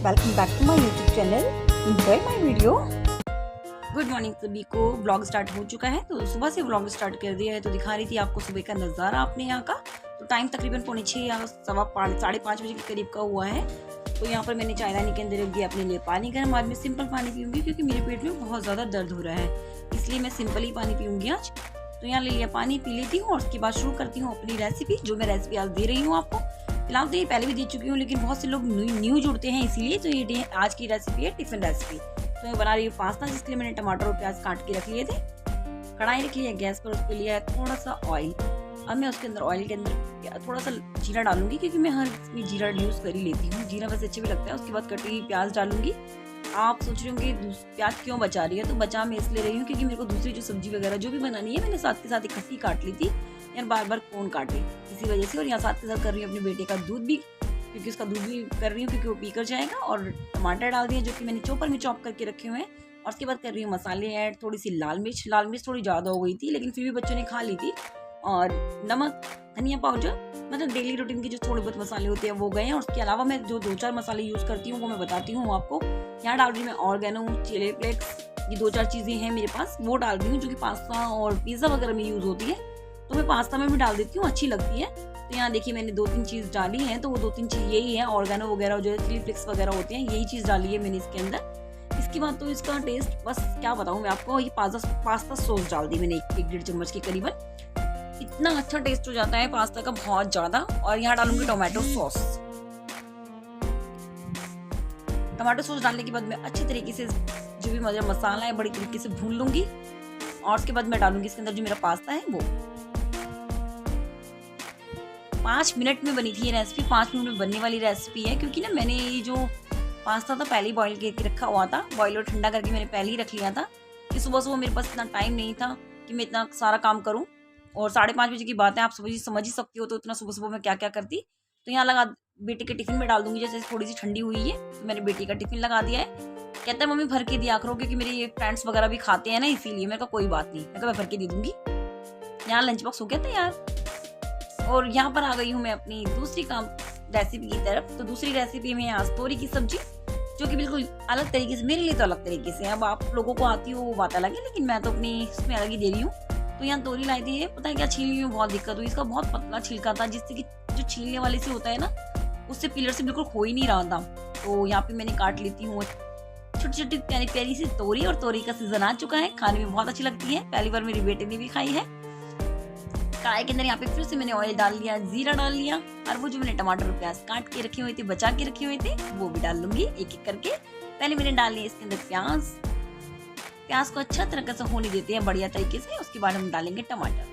Welcome back to my YouTube channel. Enjoy my video. Good morning सभी को। Blog start हो चुका है, तो सुबह से ब्लॉग स्टार्ट कर दिया है। तो दिखा रही थी आपको सुबह का नज़ारा अपने यहाँ का। तो टाइम तकरीबन 4:45 या 5:30 बजे के करीब का हुआ है। तो यहाँ पर मैंने चायदानी के अंदर रख दिया अपने लिए पानी गर्म। आज मैं सिंपल पानी पीऊँगी क्योंकि मेरे पेट में बहुत ज़्यादा दर्द हो रहा है, इसलिए मैं सिंपल ही पानी पीऊँगी आज। तो यहाँ ले लिया पानी, पी लेती हूँ और उसके बाद शुरू करती हूँ अपनी रेसिपी, जो मैं रेसिपी आज दे रही हूँ आपको। फिलहाल तो ये पहले भी दे चुकी हूँ, लेकिन बहुत से लोग न्यू जुड़ते हैं, इसीलिए तो ये आज की रेसिपी है टिफिन रेसिपी। तो मैं बना रही हूँ पास्ता, जिसके लिए मैंने टमाटर और प्याज काट के रख लिए थे। कढ़ाई रख लिया गैस पर, उसके लिए थोड़ा सा ऑयल। अब मैं उसके अंदर ऑयल के अंदर थोड़ा सा जीरा डालूंगी, क्योंकि मैं हर इसमें जीरा यूज़ कर ही लेती हूँ। जीरा वैसे अच्छे भी लगता है। उसके बाद कटी हुई प्याज डालूंगी। आप सोच रहे होंगे प्याज क्यों बचा रही है, तो बचा मैं इसलिए रही हूँ क्योंकि मेरे को दूसरी जो सब्जी वगैरह जो भी बनानी है, मैंने साथ के साथ इकट्ठी काट ली थी यार, बार बार कौन काटे, इसी वजह से। और यहाँ साथ के साथ कर रही हूँ अपने बेटे का दूध भी, क्योंकि उसका दूध भी कर रही हूँ क्योंकि वो पीकर जाएगा। और टमाटर डाल दिए जो कि मैंने चॉपर में चॉप करके रखे हुए हैं। और उसके बाद कर रही हूँ मसाले ऐड। थोड़ी सी लाल मिर्च थोड़ी ज़्यादा हो गई थी, लेकिन फिर भी बच्चों ने खा ली थी। और नमक, धनिया पाउडर, मतलब डेली रूटीन के जो थोड़े बहुत मसाले होते हैं वो गए हैं। और उसके अलावा मैं जो 2-4 मसाले यूज़ करती हूँ वो मैं बताती हूँ आपको। यहाँ डाल रही हूँ मैं ऑर्गेनो, चिली फ्लेक्स, ये 2-4 चीज़ें हैं मेरे पास, वो डाल रही हूँ जो कि पास्ता और पिज़्ज़ा वगैरह में यूज़ होती है। तो मैं पास्ता में भी डाल देती हूँ, अच्छी लगती है। तो यहाँ देखिए मैंने 2-3 चीज़ डाली हैं, तो वो 2-3 चीज़ यही है, ऑर्गेनो वगैरह जो चिली फ्लेक्स वगैरह होते हैं, यही चीज़ डाली है मैंने इसके अंदर। इसके बाद तो इसका टेस्ट बस क्या बताऊँ मैं आपको। ये पास्ता सॉस डाल दी मैंने 1-1.5 चम्मच के करीबन। इतना अच्छा टेस्ट हो जाता है पास्ता का, बहुत ज़्यादा। और यहाँ डालूंगी टोमेटो सॉस। टमाटो सॉस डालने के बाद मैं अच्छी तरीके से जो भी मेरा मसाला है बड़ी तरीके से भून लूंगी। और उसके बाद मैं डालूंगी इसके अंदर जो मेरा पास्ता है वो। 5 मिनट में बनी थी ये रेसिपी, 5 मिनट में बनने वाली रेसिपी है। क्योंकि ना मैंने ये जो पास्ता था पहले ही बॉईल करके रखा हुआ था, बॉईल और ठंडा करके मैंने पहले ही रख लिया था कि सुबह मेरे पास इतना टाइम नहीं था कि मैं इतना सारा काम करूँ। और 5:30 बजे की बात है, आप समझ ही सकती हो, तो इतना सुबह मैं क्या क्या करती। तो यहाँ लगा बेटे के टिफिन में डाल दूंगी। जैसे थोड़ी सी ठंडी हुई है तो मैंने बेटी का टिफिन लगा दिया है। कहता है मम्मी भर के दिया करो, क्योंकि मेरे ये फ्रेंड्स वगैरह भी खाते हैं ना, इसीलिए। मैंने कहा कोई बात नहीं, मैं भर के दे दूंगी। यहाँ लंच बॉक्स हो गया तैयार। और यहाँ पर आ गई हूँ मैं अपनी दूसरी काम रेसिपी की तरफ। तो दूसरी रेसिपी में आज तोरी की सब्जी, जो कि बिल्कुल अलग तरीके से, मेरे लिए तो अलग तरीके से। अब आप लोगों को आती हो वो बात अलग है, लेकिन मैं तो अपनी इसमें अलग ही दे रही हूँ। तो यहाँ तोरी लाई थी, पता है क्या छीलने में बहुत दिक्कत हुई। इसका बहुत पतला छिलका था, जिससे कि जो छीलने वाले से होता है ना, उससे पिलर से बिल्कुल हो ही नहीं रहा था। तो यहाँ पे मैंने काट लेती हूँ छोटी छोटी प्यारी प्यारी सी तोरी। और तोरी का सीजन आ चुका है, खाने में बहुत अच्छी लगती है। पहली बार मेरे बेटे ने भी खाई है। कढ़ाई के अंदर यहाँ पे फिर से मैंने ऑयल डाल लिया, जीरा डाल लिया। और वो जो मैंने टमाटर और प्याज काट के रखे हुए थे, बचा के रखे हुए थे, वो भी डाल लूंगी एक एक करके। पहले मैंने डाल लिया इसके अंदर प्याज को अच्छा तरीके से होने देते हैं बढ़िया तरीके से। उसके बाद हम डालेंगे टमाटर।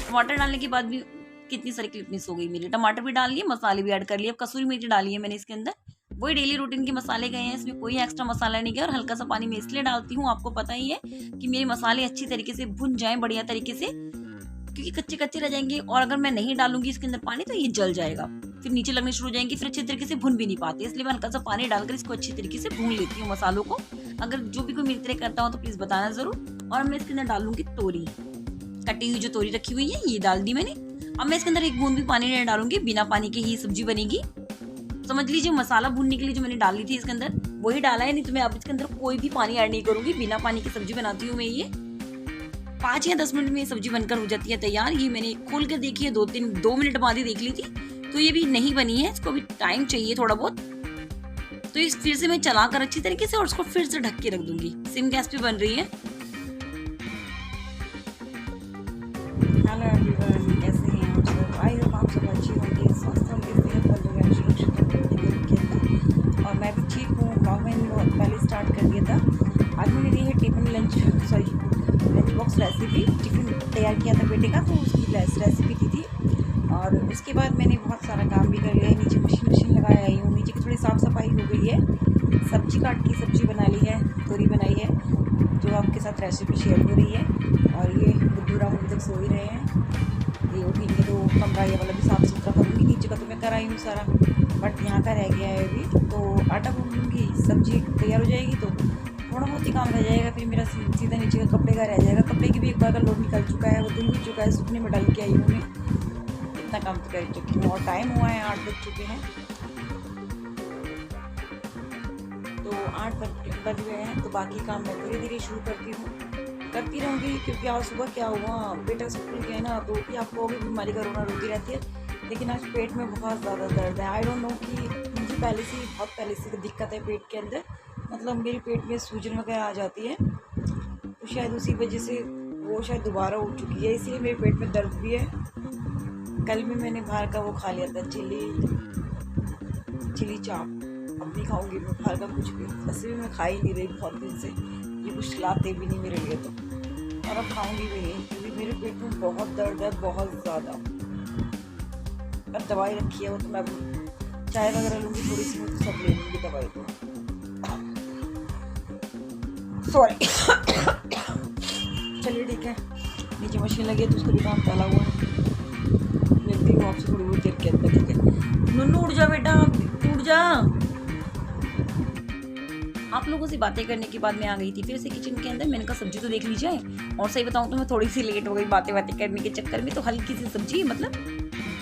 टमाटर डालने के बाद भी कितनी सारी क्लिपनेस हो गई मेरी। टमाटर भी डाल लिए, मसाले भी ऐड कर लिए। अब कसूरी मेथी डाली है मैंने इसके अंदर, वही डेली रूटीन के मसाले गए हैं, इसमें कोई एक्स्ट्रा मसाला नहीं गया। और हल्का सा पानी मैं इसलिए डालती हूँ, आपको पता ही है कि मेरे मसाले अच्छी तरीके से भुन जाएं बढ़िया तरीके से, क्योंकि कच्चे कच्चे रह जाएंगे। और अगर मैं नहीं डालूंगी इसके अंदर पानी तो ये जल जाएगा, फिर नीचे लगने शुरू हो जाएंगी, फिर अच्छे तरीके से भुन भी नहीं पाते। इसलिए मैं हल्का सा पानी डालकर इसको अच्छी तरीके से भून लेती हूँ मसालों को। अगर जो भी कोई मेरी तरह करता हो तो प्लीज बताना जरूर। और मैं इसके अंदर डालूंगी तोरी, कटी हुई जो तोरी रखी हुई है ये डाल दी मैंने। अब मैं इसके अंदर एक बूंद भी पानी नहीं डालूंगी, बिना पानी के ही सब्जी बनेगी। समझ लीजिए मसाला भूनने के लिए जो मैंने डाली थी इसके अंदर वही डाला है, नहीं तो मैं अब इसके अंदर कोई भी पानी ऐड नहीं करूंगी। बिना पानी की सब्जी बनाती हूँ मैं ये। 5 या 10 मिनट में सब्जी बनकर हो जाती है तैयार। ये मैंने खोल कर देखी है, 2 मिनट बाद ही देख ली थी। तो ये भी नहीं बनी है, इसको भी टाइम चाहिए थोड़ा बहुत। तो इस फिर से मैं चलाकर अच्छी तरीके से और उसको फिर से ढक के रख दूंगी। सिम गैस पे बन रही है। हेलो एवरीवन, कैसे हैं आप सब? आई होप आप सब अच्छी होंगे, स्वस्थ होंगे, सेहतमंद होंगे, सुरक्षित होंगे। और मैं भी ठीक हूँ। ब्लॉग मैंने बहुत पहले स्टार्ट कर दिया था। आज मैंने दी है tiffin lunch box recipe. Tiffin तैयार किया था बेटे का, तो उसकी रेसिपी की थी। और उसके बाद मैंने बहुत सारा काम भी कर लिया है। नीचे मशीन लगाई आई हूँ, नीचे की थोड़ी साफ़ सफाई हो गई है। सब्जी काट की सब्जी बना ली है, तोरी बनाई है, जो आपके साथ रेसिपी शेयर हो रही है। और ये बुद्धू राम अभी तक सो ही रहे हैं। ये उठेंगे तो कमरा ये वाला भी साफ़ सुथरा करूँगी। नीचे का तो मैं कर आई हूँ सारा, बट यहाँ का रह गया है अभी। तो आटा भून लूँगी, सब्जी तैयार हो जाएगी तो थोड़ा बहुत ही काम रह जाएगा। फिर मेरा सीधा नीचे का कपड़े का रह जाएगा। कपड़े की भी एक बार का लोड निकल चुका है, वो धुल भी चुका है, सूखने में डाल के आई हूँ मैं। इतना काम तो कर चुकी हूँ और टाइम हुआ है 8 बज चुके हैं। तो 8 बज गए हैं, तो बाकी काम मैं धीरे धीरे शुरू करती रहूँगी, क्योंकि आज सुबह क्या हुआ, बेटा स्कूल गए ना, तो कि आपको भी बीमारी का रोना रोती रहती है, लेकिन आज पेट में बहुत ज़्यादा दर्द है। आई डोंट नो कि मुझे बहुत पहले से दिक्कत है पेट के अंदर, मतलब मेरे पेट में सूजन वगैरह आ जाती है, तो शायद उसी वजह से वो शायद दोबारा उठ चुकी है, इसलिए मेरे पेट में दर्द भी है। कल भी मैंने बाहर का वो खा लिया था, चिली चाप। अब नहीं खाऊंगी मैं बाहर का कुछ भी, वैसे भी मैं खा ही नहीं रही बहुत दिन से, ये कुछ लाते भी नहीं मेरे लिए, तो और अब खाऊंगी भी नहीं, क्योंकि मेरे पेट में बहुत दर्द है, बहुत ज़्यादा। अब दवाई रखी है वो, तो मैं चाय वगैरह लूँगी थोड़ी सी, मैं तो सब ले लूँगी दवाई तो। सॉरी। चलिए ठीक है, नीचे मशीन लगी है तो उसको भी काम डाला हुआ है। मिलती हूँ आपसे थोड़ी बहुत देर के अंदर, ठीक है। नुन्नू उठ जा बेटा, उठ जा। आप लोगों से बातें करने के बाद मैं आ गई थी फिर से किचन के अंदर। मैंने कहा सब्जी तो देख लीजिए, और सही बताऊँ तो मैं थोड़ी सी लेट हो गई बातें करने के चक्कर में, तो हल्की सी सब्जी मतलब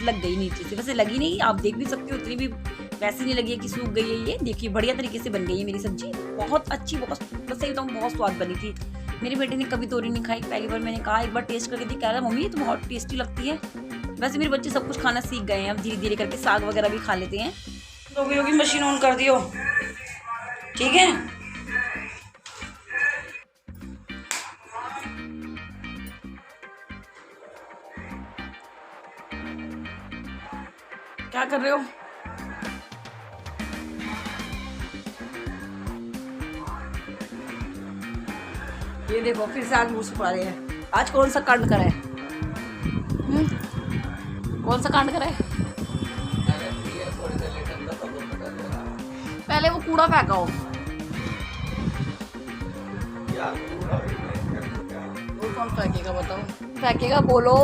लग गई नीचे से, वैसे लगी नहीं, आप देख भी सकते हो, उतनी भी वैसी नहीं लगी है कि सूख गई है। ये देखिए बढ़िया तरीके से बन गई है मेरी सब्जी, बहुत अच्छी, बहुत सही बताऊँ बहुत स्वाद बनी थी। मेरे बेटे ने कभी तोरी नहीं खाई, पहली बार मैंने कहा एक बार टेस्ट करके दी, कह रहा मम्मी ये तो बहुत टेस्टी लगती है। वैसे मेरे बच्चे सब कुछ खाना सीख गए हैं, अब धीरे धीरे करके साग वगैरह भी खा लेते हैं। रोगी मशीन ऑन कर दियो, ठीक है। क्या कर रहे हो? ये देखो फिर से आग मुझ पा रहे हैं। आज कौन सा कांड करा है? कौन सा कांड करा है? पहले वो कूड़ा फेंका हो। वो कौन फेंकेगा बताओ? फेंकेगा बोलो।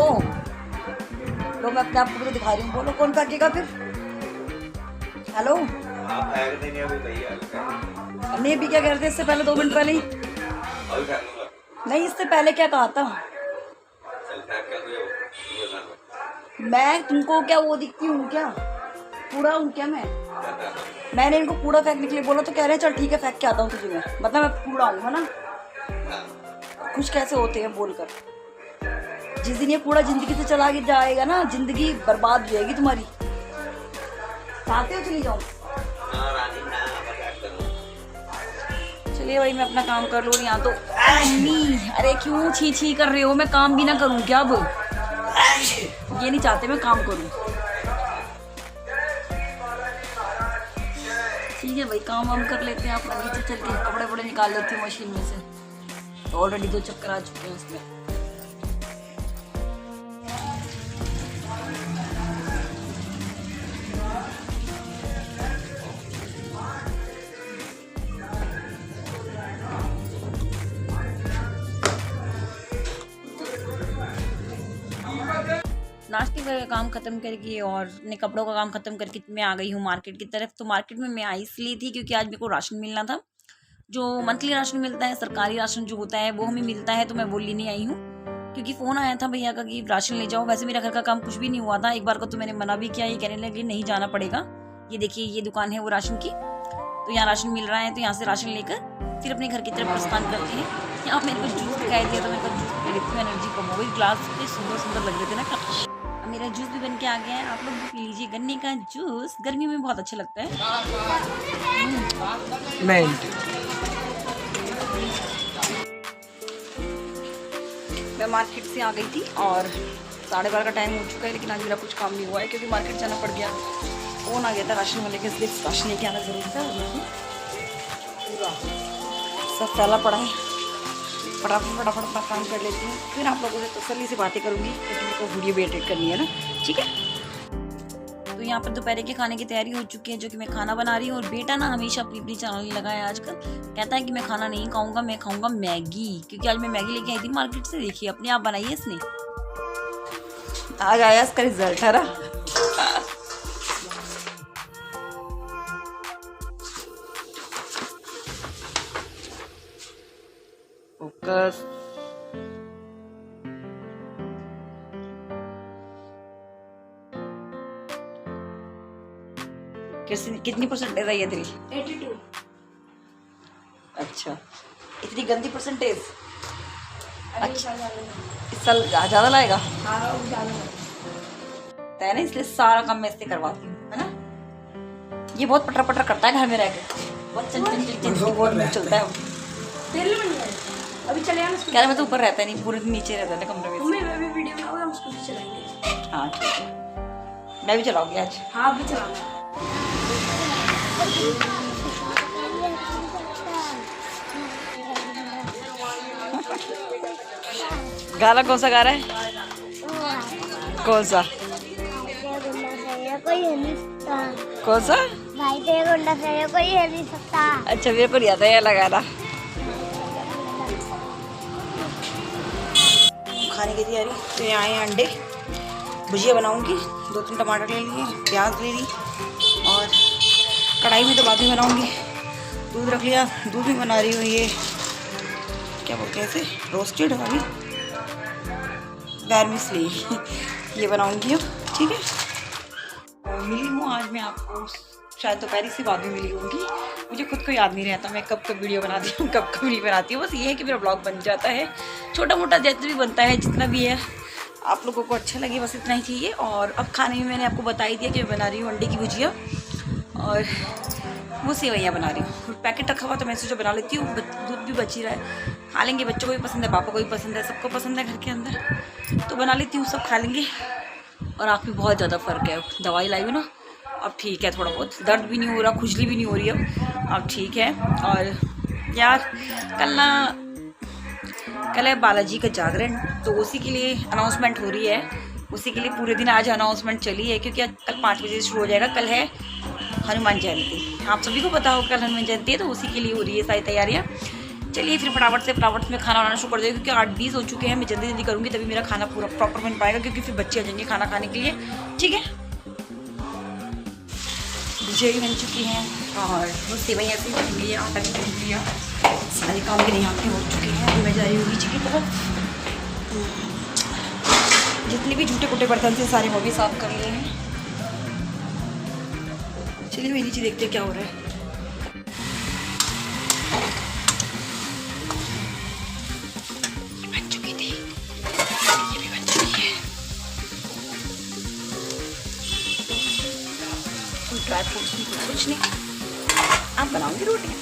लो मैं अपने आप को तो दिखा रही हूँ, बोलो कौन फेंकेगा फिर? हेलो, नहीं भी क्या कह रहे थे इससे पहले 2 मिनट पहले ही? नहीं, इससे पहले क्या कहा था? मैं तुमको क्या वो दिखती हूँ क्या? कूड़ा हूँ क्या मैं? मैंने इनको कूड़ा फेंकने के लिए बोला तो कह रहे हैं चल ठीक है फेंक के आता हूँ तुझे मैं, मतलब मैं कूड़ा हूँ, है ना? खुश कैसे होते हैं बोलकर। जिस दिन ये कूड़ा जिंदगी से चला जाएगा ना, जिंदगी बर्बाद हो जाएगी तुम्हारी। चाहते हो चली जाऊँ? चलिए भाई मैं अपना काम कर लूँ। यहाँ तो अरे क्यों छी छी कर रहे हो? मैं काम भी ना करूँ क्या अब? ये नहीं चाहते मैं काम करूँ। ठीक है भाई, काम वाम कर लेते हैं अपना, नीचे चल के कपड़े वपड़े निकाल लेती हूँ मशीन में से, तो ऑलरेडी 2 चक्कर आ चुके हैं उसमें। नाश्ते का काम ख़त्म करके और अपने कपड़ों का काम ख़त्म करके मैं आ गई हूँ मार्केट की तरफ। तो मार्केट में मैं आई इसलिए थी क्योंकि आज मेरे को राशन मिलना था, जो मंथली राशन मिलता है, सरकारी राशन जो होता है वो हमें मिलता है, तो मैं वो लेने आई हूँ। क्योंकि फ़ोन आया था भैया का कि राशन ले जाओ। वैसे मेरा घर का काम कुछ भी नहीं हुआ था, एक बार को तो मैंने मना भी किया, ये कहने लगे नहीं जाना पड़ेगा। ये देखिए ये दुकान है वो राशन की, तो यहाँ राशन मिल रहा है, तो यहाँ से राशन लेकर फिर अपने घर की तरफ प्रस्थान करते हैं। यहाँ मेरे को जूस दिखाई दिया तो मेरे को जूस पी लेती हूँ, एनर्जी कम हो गई। ग्लास इतने सुंदर सुंदर लग रहे थे ना। मेरा जूस भी बन के आ गया है, आप लोग भी पी लीजिए। गन्ने का जूस गर्मी में बहुत अच्छा लगता है। मैं मार्केट से आ गई थी और 12:30 का टाइम हो चुका है, लेकिन आज मेरा कुछ काम नहीं हुआ है क्योंकि मार्केट जाना पड़ गया। फ़ोन आ गया था राशन वाले के, राशन लेके आना ज़रूरी था। पूरा सब फैला पड़ा है, फटाफट अपना काम कर लेती हूँ, फिर आप लोगों से तसल्ली से बातें करूँगी क्योंकि मेरे को वीडियो भी एडिट करनी है ना, ठीक है। तो यहाँ पर दोपहर के खाने की तैयारी हो चुकी है, जो कि मैं खाना बना रही हूँ। और बेटा ना हमेशा अपनी अपनी चैनल लगाया आजकल, कहता है कि मैं खाना नहीं खाऊंगा, मैं खाऊंगा मैगी, क्योंकि आज मैं मैगी लेके आई थी मार्केट से। देखिए अपने आप बनाई है इसने, आज आया इसका रिजल्ट है ना। फोकस। कितनी परसेंटेज आई है तेरी? 82। अच्छा, इतनी गंदी परसेंटेज। अच्छा, इस साल ज़्यादा लाएगा हाँ ज़्यादा है ना, इसलिए सारा काम मैं इससे करवाती हूँ, है ना। ये बहुत पटर पटर करता है घर में रह के, बहुत चलता है। तेल बन गया अभी चले आना। कह रहा मैं तो ऊपर रहता नहीं, पूरे दिन नीचे रहता है ना कमरे में। मम्मी मैं भी वीडियो बनाऊंगा, हम उसको भी चलाएंगे। हाँ ठीक है, मैं भी चलाऊंगी आज। हाँ भी चलाऊंगा। गाना कौन सा गा रहा है? कौन सा? कोई है नहीं सकता। कौन सा? भाई तेरे गुंडा से कोई है नहीं सकता। अच्छा, मेरे को नहीं आता ये लगाना। खाने की तैयारी। तो यहाँ आए अंडे, भुजिया बनाऊंगी, 2-3 टमाटर ले लिए, प्याज ले ली, और कढ़ाई में तो बाद में बनाऊंगी। दूध रख लिया, दूध भी बना रही हूँ। ये क्या बोलते हैं इसे, रोस्टेड वाली बैरमिसली ये बनाऊंगी अब, ठीक है। मिली हूँ आज मैं आपको शायद दोपहर से बाद में मिली होंगी, मुझे खुद को याद नहीं रहता मैं कब कब वीडियो बनाती हूँ कब कब नहीं बनाती हूँ। बस ये है कि मेरा ब्लॉग बन जाता है, छोटा मोटा जैसे भी बनता है, जितना भी है आप लोगों को अच्छा लगे बस इतना ही चाहिए। और अब खाने में मैंने आपको बता ही दिया कि मैं बना रही हूँ अंडे की भुजिया और वो सेवैयाँ बना रही हूँ। पैकेट रखा हुआ तो मैं सोचा बना लेती हूँ, दूध भी बच ही रहा है, खा लेंगे, बच्चों को भी पसंद है, पापा को भी पसंद है, सबको पसंद है घर के अंदर, तो बना लेती हूँ, सब खा लेंगे। और आँख में बहुत ज़्यादा फ़र्क है, दवाई लाई हूँ ना, अब ठीक है, थोड़ा बहुत दर्द भी नहीं हो रहा, खुजली भी नहीं हो रही अब ठीक है। और यार कल है बालाजी का जागरण, तो उसी के लिए अनाउंसमेंट हो रही है, उसी के लिए पूरे दिन आज अनाउंसमेंट चली है, क्योंकि कल 5 बजे से शुरू हो जाएगा। कल है हनुमान जयंती, आप सभी को पता होगा कल हनुमान जयंती है, तो उसी के लिए हो रही है सारी तैयारियाँ। चलिए फिर फटाफट में खाना बनाना शुरू कर देगा, क्योंकि 8:20 हो चुके हैं। मैं जल्दी जल्दी करूँगी तभी मेरा खाना पूरा प्रॉपर बन पाएगा, क्योंकि फिर बच्चे आ जाएंगे खाना खाने के लिए, ठीक है। भुजिया भी बन चुकी हैं और वो सेवैयाँ ऐसी बन गई है, आटा भी भून लिया, सारे काम के यहाँ के हो चुके हैं। अभी मैं जा रही हूँ नीचे की तरफ, जितने भी झूठे कुटे बर्तन थे सारे वो भी साफ कर लिए हैं। चलिए मैं नीचे देखते क्या हो रहा है। बन चुकी थी, ये भी बन चुकी है। ड्राई फ्रूट्स कुछ नहीं, आप बनाऊंगी रोटियाँ।